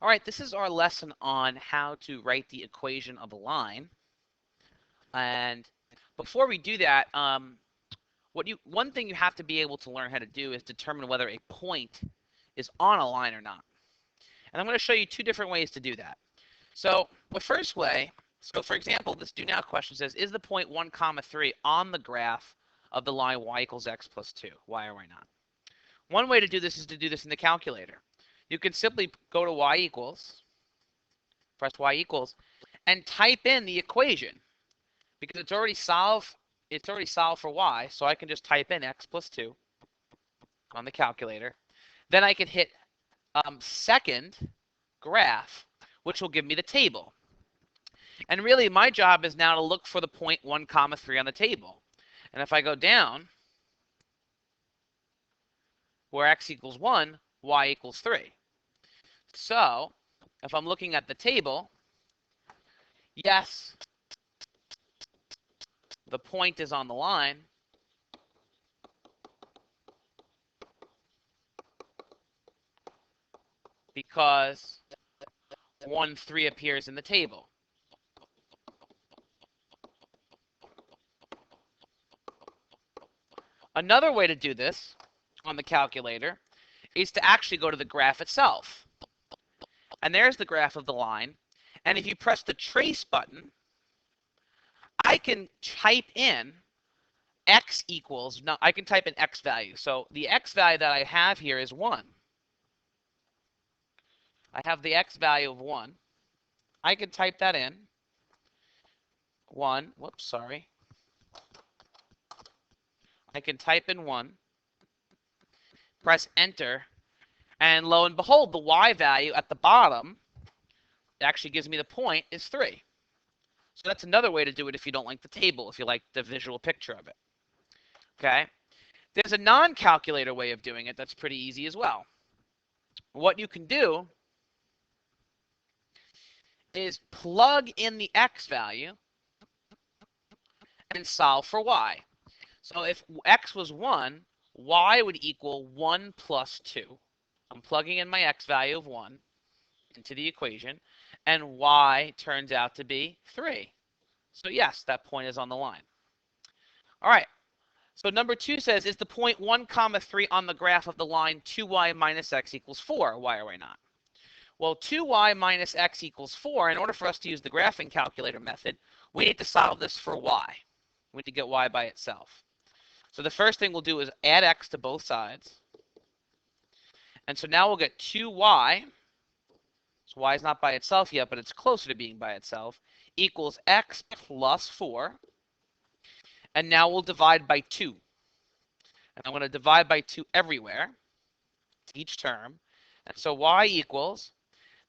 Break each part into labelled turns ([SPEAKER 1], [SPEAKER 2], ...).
[SPEAKER 1] All right, this is our lesson on how to write the equation of a line. And before we do that, one thing you have to be able to learn how to do is determine whether a point is on a line or not. And I'm going to show you two different ways to do that. So the first way, so for example, this do now question says, is the point 1, 3 on the graph of the line y equals x plus 2? Why or why not? One way to do this is to do this in the calculator. You can simply go to y equals, press y equals, and type in the equation because it's already solved for y, so I can just type in x plus 2 on the calculator. Then I can hit second graph, which will give me the table. And really, my job is now to look for the point 1, 3 on the table. And if I go down, where x equals 1, y equals 3. So if I'm looking at the table, yes, the point is on the line, because 1, 3 appears in the table. Another way to do this on the calculator is to actually go to the graph itself. And there's the graph of the line. And if you press the trace button, I can type in x equals, no, I can type in x value. So the x value that I have here is 1. I have the x value of 1. I can type that in. 1, whoops, sorry. I can type in 1, press enter, and lo and behold, the y value at the bottom actually gives me the point is 3. So that's another way to do it if you don't like the table, if you like the visual picture of it. Okay? There's a non-calculator way of doing it that's pretty easy as well. What you can do is plug in the x value and solve for y. So if x was 1, y would equal 1 plus 2. I'm plugging in my x value of 1 into the equation, and y turns out to be 3. So yes, that point is on the line. All right. So number 2 says, is the point 1, 3 on the graph of the line 2y minus x equals 4? Why or why not? Well, 2y minus x equals 4. In order for us to use the graphing calculator method, we need to solve this for y. We need to get y by itself. So the first thing we'll do is add x to both sides. And so now we'll get 2y. So y is not by itself yet, but it's closer to being by itself, equals x plus 4. And now we'll divide by 2. And I'm going to divide by 2 everywhere, each term. And so y equals,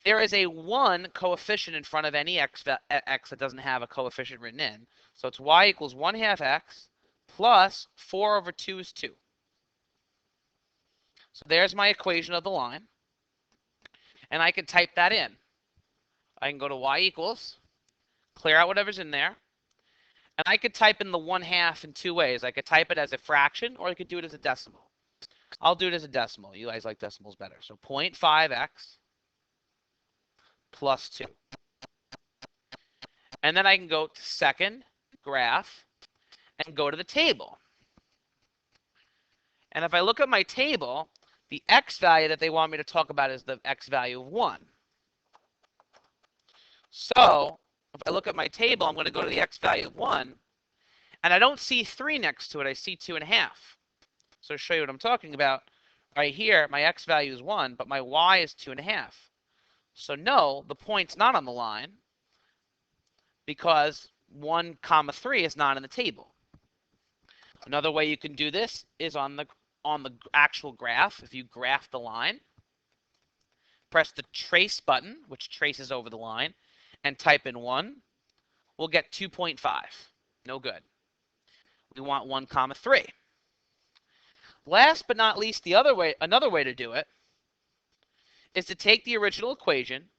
[SPEAKER 1] there is a 1 coefficient in front of any x that doesn't have a coefficient written in. So it's y equals 1/2 x plus 4 over 2 is 2. So there's my equation of the line. And I can type that in. I can go to y equals, clear out whatever's in there. And I could type in the 1/2 in 2 ways. I could type it as a fraction, or I could do it as a decimal. I'll do it as a decimal. You guys like decimals better. So 0.5x plus 2. And then I can go to second graph and go to the table. And if I look at my table, the x value that they want me to talk about is the x value of 1. So if I look at my table, I'm going to go to the x value of 1. And I don't see 3 next to it. I see 2.5. So to show you what I'm talking about, right here, my x value is 1, but my y is 2.5. So no, the point's not on the line because 1, 3 is not in the table. Another way you can do this is on the actual graph. If you graph the line, press the trace button, which traces over the line, and type in 1, we'll get 2.5. No good. We want 1, 3. Last but not least, another way to do it is to take the original equation,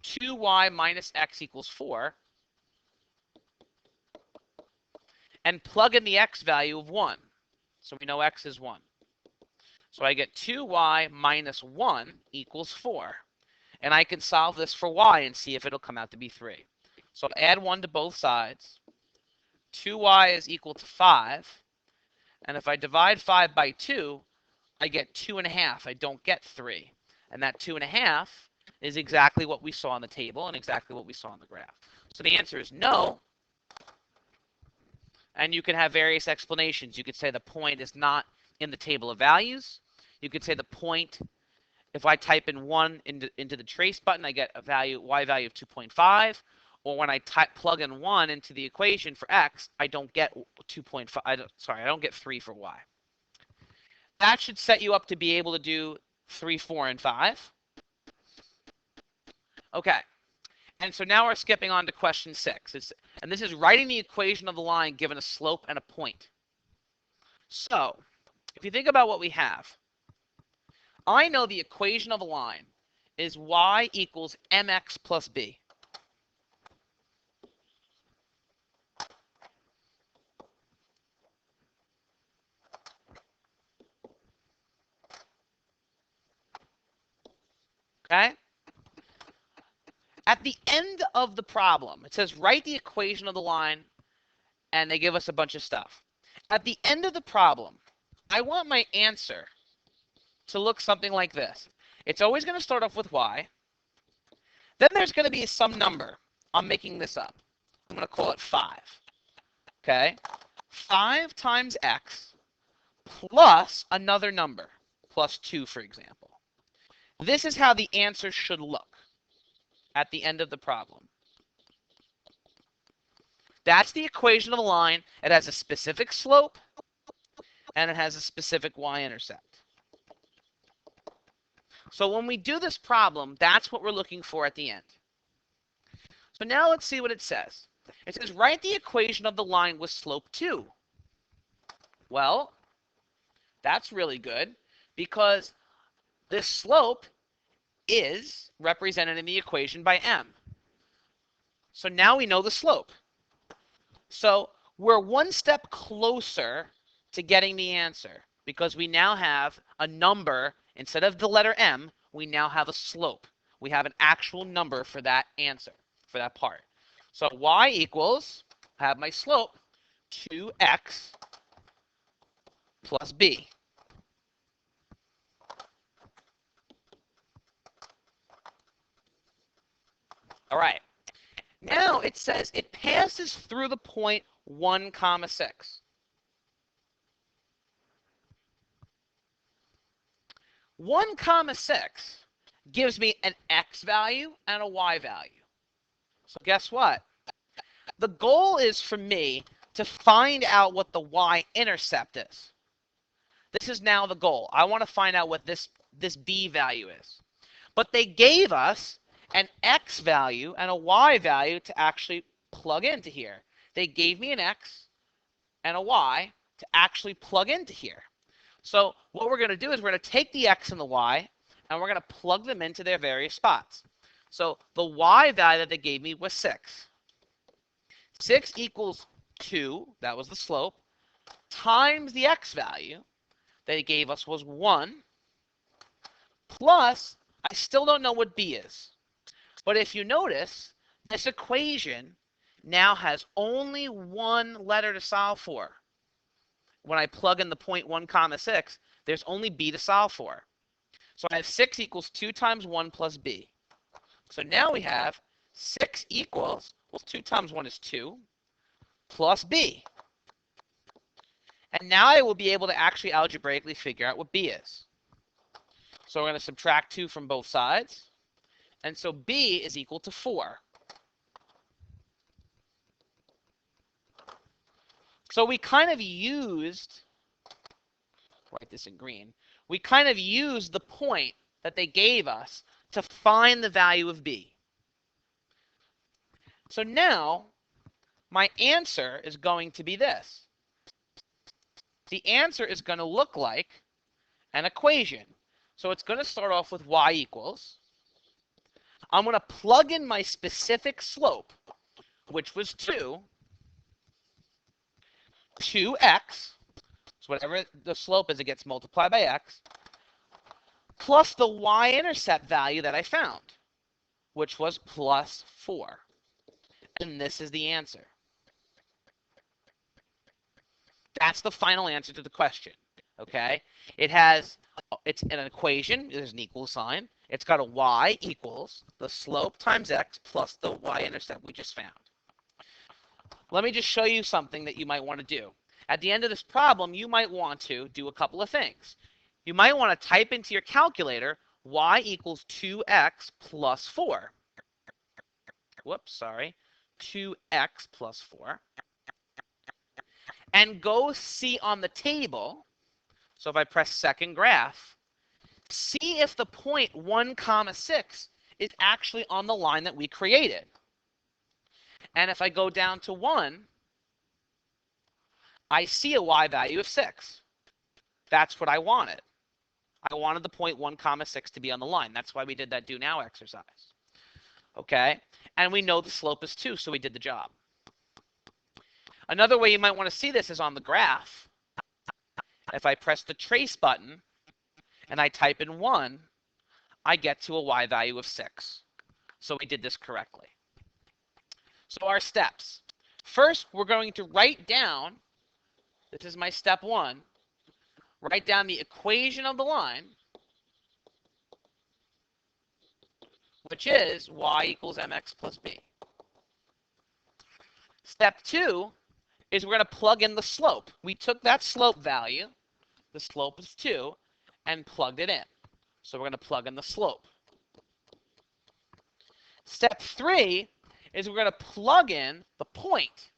[SPEAKER 1] 2y minus x equals 4, and plug in the x value of 1. So we know x is 1. So I get 2y minus 1 equals 4. And I can solve this for y and see if it'll come out to be 3. So add 1 to both sides. 2y is equal to 5. And if I divide 5 by 2, I get 2.5. I don't get 3. And that 2.5 is exactly what we saw on the table and exactly what we saw on the graph. So the answer is no. And you can have various explanations. You could say the point is not in the table of values. You could say the point, if I type in 1 into the trace button, I get a value, y value of 2.5. Or when I plug in 1 into the equation for x, I don't get 2.5. I don't get 3 for y. That should set you up to be able to do 3, 4, and 5. Okay. And so now we're skipping on to question 6. And this is writing the equation of the line given a slope and a point. So if you think about what we have, I know the equation of a line is y equals mx plus b. Okay? At the end of the problem, it says write the equation of the line, and they give us a bunch of stuff. At the end of the problem, I want my answer to look something like this. It's always going to start off with y. Then there's going to be some number. I'm making this up. I'm going to call it 5. Okay? 5 times x plus another number, plus 2, for example. This is how the answer should look at the end of the problem. That's the equation of the line. It has a specific slope, and it has a specific y-intercept. So when we do this problem, that's what we're looking for at the end. So now let's see what it says. It says write the equation of the line with slope 2. Well, that's really good because this slope is represented in the equation by m. So now we know the slope. So we're one step closer to getting the answer because we now have a number. Instead of the letter m, we now have a slope. We have an actual number for that answer, for that part. So y equals, I have my slope, 2x plus b. All right. Now it says it passes through the point 1, 6. 1, 6 gives me an x value and a y value. So guess what? The goal is for me to find out what the y-intercept is. This is now the goal. I want to find out what this b value is. But they gave us an x value and a y value to actually plug into here. They gave me an x and a y to actually plug into here. So what we're going to do is we're going to take the x and the y, and we're going to plug them into their various spots. So the y value that they gave me was 6. 6 equals 2, that was the slope, times the x value they gave us was 1, plus, I still don't know what b is. But if you notice, this equation now has only one letter to solve for. When I plug in the point 1, 6, there's only b to solve for. So I have 6 equals 2 times 1 plus b. So now we have 6 equals, well, 2 times 1 is 2, plus b. And now I will be able to actually algebraically figure out what b is. So we're going to subtract 2 from both sides. And so b is equal to 4. So we kind of used, write this in green, we kind of used the point that they gave us to find the value of b. So now my answer is going to be this. The answer is going to look like an equation. So it's going to start off with y equals. I'm going to plug in my specific slope, which was 2, 2x, so whatever the slope is, it gets multiplied by x, plus the y-intercept value that I found. which was plus 4. And this is the answer. That's the final answer to the question. Okay? It's an equation. There's an equal sign. It's got a y equals the slope times x plus the y-intercept we just found. Let me just show you something that you might want to do. At the end of this problem, you might want to do a couple of things. You might want to type into your calculator y equals 2x plus 4. Whoops, sorry. 2x plus 4. And go see on the table, so if I press second graph, see if the point 1 comma 6 is actually on the line that we created. And if I go down to 1, I see a y value of 6. That's what I wanted. I wanted the point 1 comma 6 to be on the line. That's why we did that do now exercise. Okay? And we know the slope is 2, so we did the job. Another way you might want to see this is on the graph. If I press the trace button and I type in 1, I get to a y value of 6. So we did this correctly. So our steps. First, we're going to write down, this is my step 1, write down the equation of the line, which is y equals mx plus b. Step 2 is we're going to plug in the slope. We took that slope value, the slope is 2, and plugged it in. So we're going to plug in the slope. Step 3 is we're going to plug in the point.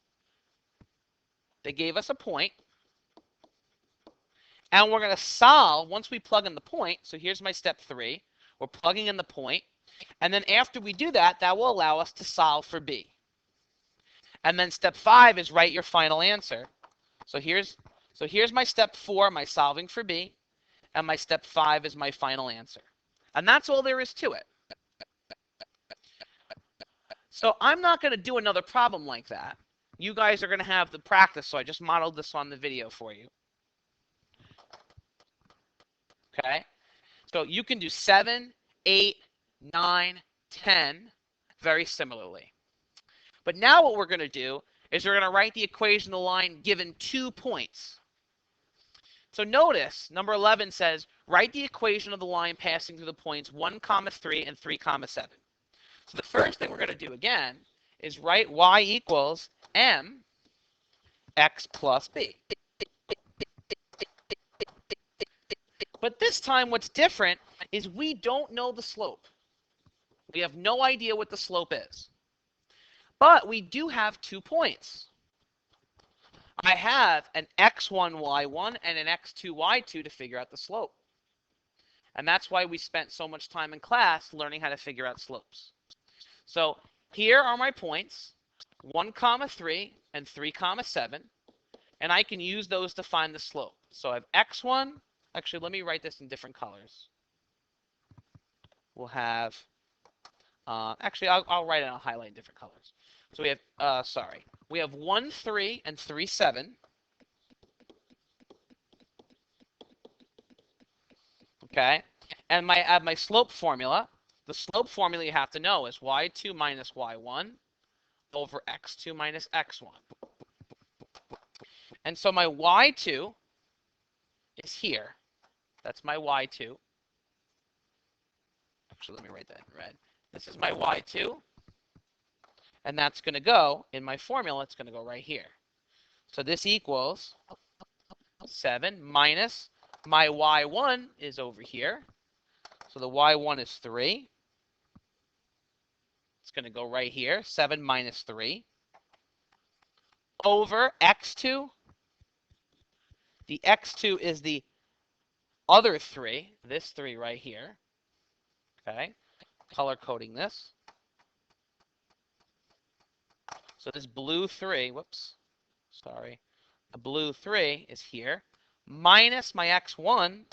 [SPEAKER 1] They gave us a point. And we're going to solve, once we plug in the point, so here's my step 3. We're plugging in the point. And then after we do that, that will allow us to solve for b. And then step 5 is write your final answer. So here's my step 4, my solving for b. And my step 5 is my final answer. And that's all there is to it. So I'm not going to do another problem like that. You guys are going to have the practice, so I just modeled this on the video for you. Okay? So you can do 7, 8, 9, 10 very similarly. But now what we're going to do is we're going to write the equation of the line given 2 points. So notice, number 11 says, write the equation of the line passing through the points 1, 3 and 3, 7. So the first thing we're going to do again is write y equals m x plus b. But this time what's different is we don't know the slope. We have no idea what the slope is. But we do have 2 points. I have an x1, y1 and an x2, y2 to figure out the slope. And that's why we spent so much time in class learning how to figure out slopes. So here are my points, 1, 3 and 3, 7. And I can use those to find the slope. So I have x1. Actually, let me write this in different colors. We'll have, actually, I'll write it and I'll highlight in different colors. So we have, we have 1, 3 and 3, 7. Okay, and I have my slope formula. The slope formula you have to know is y2 minus y1 over x2 minus x1. And so my y2 is here. That's my y2. Actually, let me write that in red. This is my y2. And that's going to go, in my formula, it's going to go right here. So this equals 7 minus my y1 is over here. So the y1 is 3. It's going to go right here. 7 minus 3 over x2. The x2 is the other 3, this 3 right here. Okay, color coding this. So this blue 3, whoops, sorry, the blue 3 is here, minus my x1,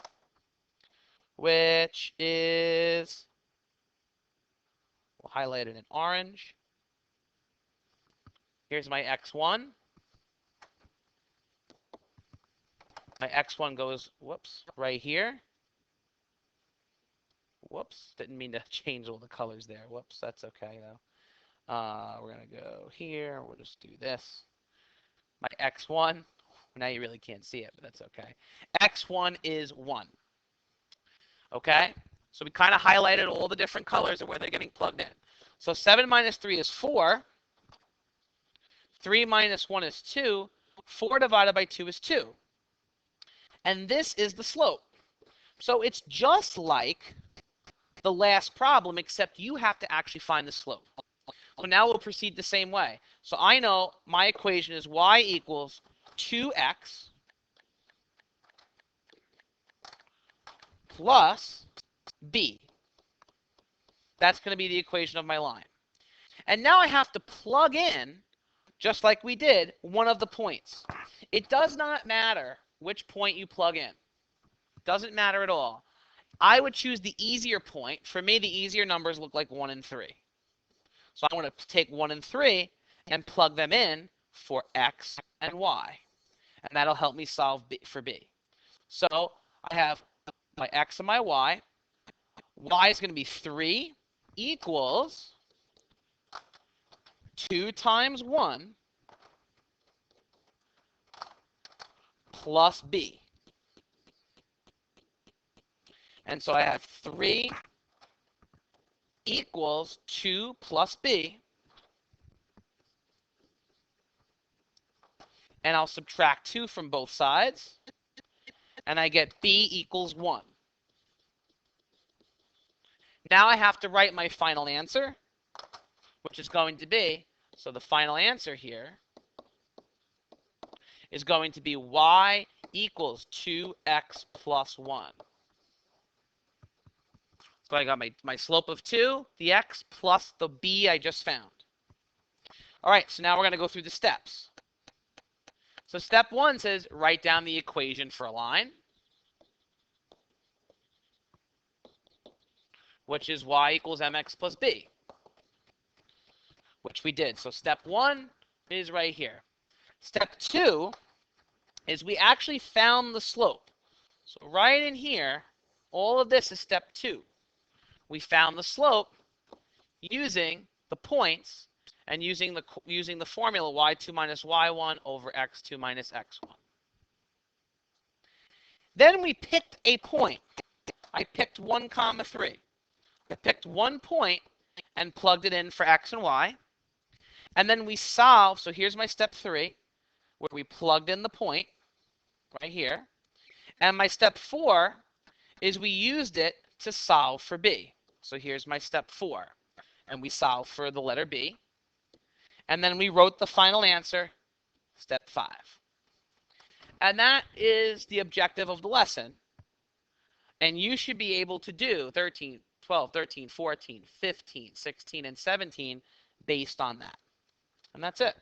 [SPEAKER 1] which is, we'll highlight it in orange. Here's my x1. My x1 goes, whoops, right here. Whoops, didn't mean to change all the colors there. Whoops, that's okay though. We're going to go here. We'll just do this. My x1, now you really can't see it, but that's okay. x1 is 1. Okay? So we kind of highlighted all the different colors and where they're getting plugged in. So 7 minus 3 is 4. 3 minus 1 is 2. 4 divided by 2 is 2. And this is the slope. So it's just like the last problem, except you have to actually find the slope. So now we'll proceed the same way. So I know my equation is y equals 2x plus b. That's going to be the equation of my line. And now I have to plug in, just like we did, one of the points. It does not matter which point you plug in. Doesn't matter at all. I would choose the easier point. For me, the easier numbers look like 1 and 3. So I want to take 1 and 3 and plug them in for x and y. And that'll help me solve b for b. So I have my x and my y. Y is going to be 3 equals 2 times 1 plus b. And so I have 3 equals 2 plus b. And I'll subtract 2 from both sides. And I get b equals 1. Now I have to write my final answer, which is going to be, so the final answer here is going to be y equals 2x plus 1. So I got my slope of 2, the x, plus the b I just found. All right, so now we're going to go through the steps. So step 1 says write down the equation for a line, which is y equals mx plus b, which we did. So step 1 is right here. Step 2 is we actually found the slope. So right in here, all of this is step 2. We found the slope using the points and using the formula y2 minus y1 over x2 minus x1. Then we picked a point. I picked 1, 3. I picked one point and plugged it in for x and y. And then we solved. So here's my step 3, where we plugged in the point right here. And my step 4 is we used it to solve for b. So here's my step 4. And we solved for the letter b. And then we wrote the final answer, step 5. And that is the objective of the lesson. And you should be able to do 13, 12, 13, 14, 15, 16, and 17 based on that. And that's it.